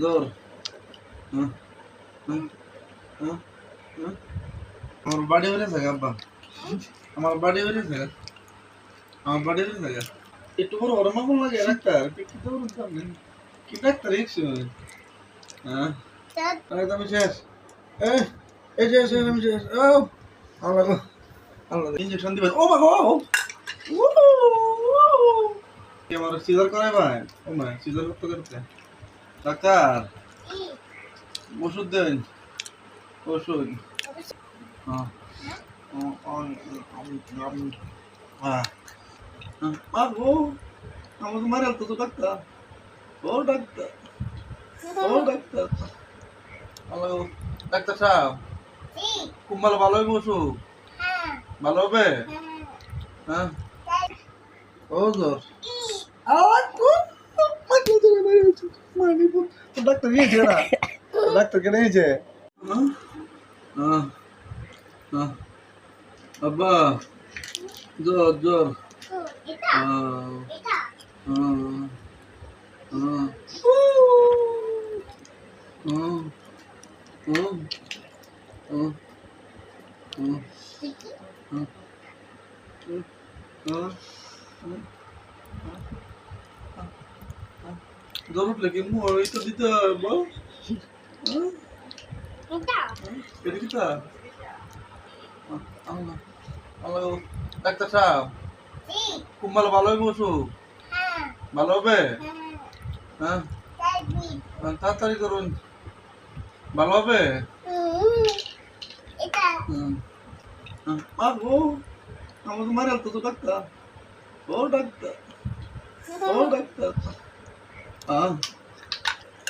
জোর হুম হুম হুম হুম আমার বাড়ি বেড়ে থাকে আব্বা আমার বাড়ি বেড়ে থাকে আমার বাড়ি বেড়ে থাকে একটু বড় ওর মামুন লাগে ডাক্তার কি তো বলতাম কি ডাক্তার একশো হ্যাঁ আমি শেষ এই এই যে আমি শেষ ও আল্লাহ গো আল্লাহ ইঞ্জেকশন দিবেন ও বাবা ও কি আমার সিজার করাই ভাই ও মা সিজার করতে করতে ডাক্তার ওষুধ দেন ওষুধ হ্যাঁ মারবো আমাকে মারে তো ডাক্তার ও ডাক্তার ও ডাক্তার হ্যালো ডাক্তার সাহেব খুব ভালো হবে ওষুধ ভালো হবে হ্যাঁ ও জোর ডাক্তার নিয়েছে না ডাক্তারকে নিয়েছে আব্বা জোর জোর জোর উঠলে কি ওই তো দিতে বল এটা কি তা আল্লাহ আল্লাহ ডাক্তার সাহেব খুব ভালো হবে ওষুধ ভালো হবে হ্যাঁ তাড়াতাড়ি করুন ভালো হবে মারবো আমাকে মারে তো ডাক্তার ও ডাক্তার ও ডাক্তার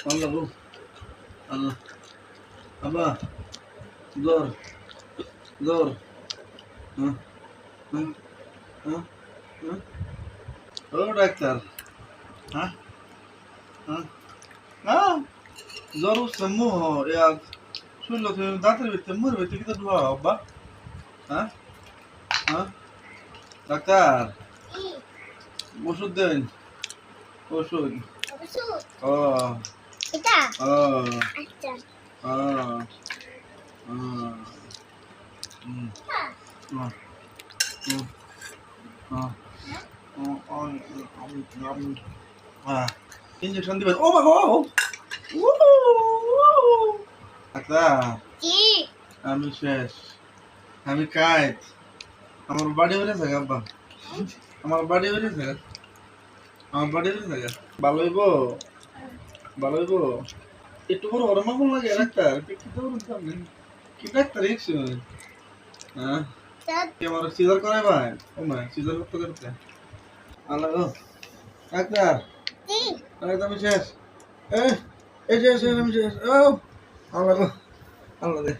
আল্লাহ গো আল্লাহ আব্বা জোর জোর ও ডাক্তার হ্যাঁ হ্যাঁ হ্যাঁ জ্বর উঠছে মুহ শুনলো তুমি দাঁতের ভিতরে মুড়ের ভিতরে কি তো ধোয়া আব্বা হ্যাঁ হ্যাঁ ডাক্তার ওষুধ দেন ওষুধ ও এটা ও আচ্ছা ও ইঞ্জেকশন দিবেন ও বাবা আচ্ছা কি আমি শেষ আমি কাজ আমার বাড়ি বেড়ে থাকে আব্বা আমার বাড়ি বেড়ে থাকে আমার বাড়ি বেড়ে থাকে ভালো হইব ভালো হইব একটু বড় ওর মামুন লাগে ডাক্তার কি তো বলতাম কি ডাক্তার একশো হ্যাঁ কি আমার সিজার করাই ভাই ও মা সিজার করতে করতে আল্লাহ গো ডাক্তার আমি শেষ এই যে আমি শেষ ও আল্লাহ গো আল্লাহ দে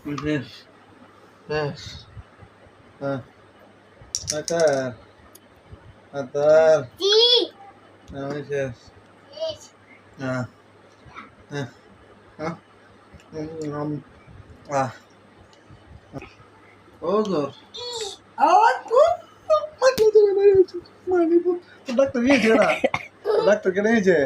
আমি শেষ শেষ হ্যাঁ ডাক্তার ডাক্তার আমি শেষ হ্যাঁ হ্যাঁ হ্যাঁ ও জোর ডাক্তার নিয়েছে না ডাক্তারকে নিয়েছে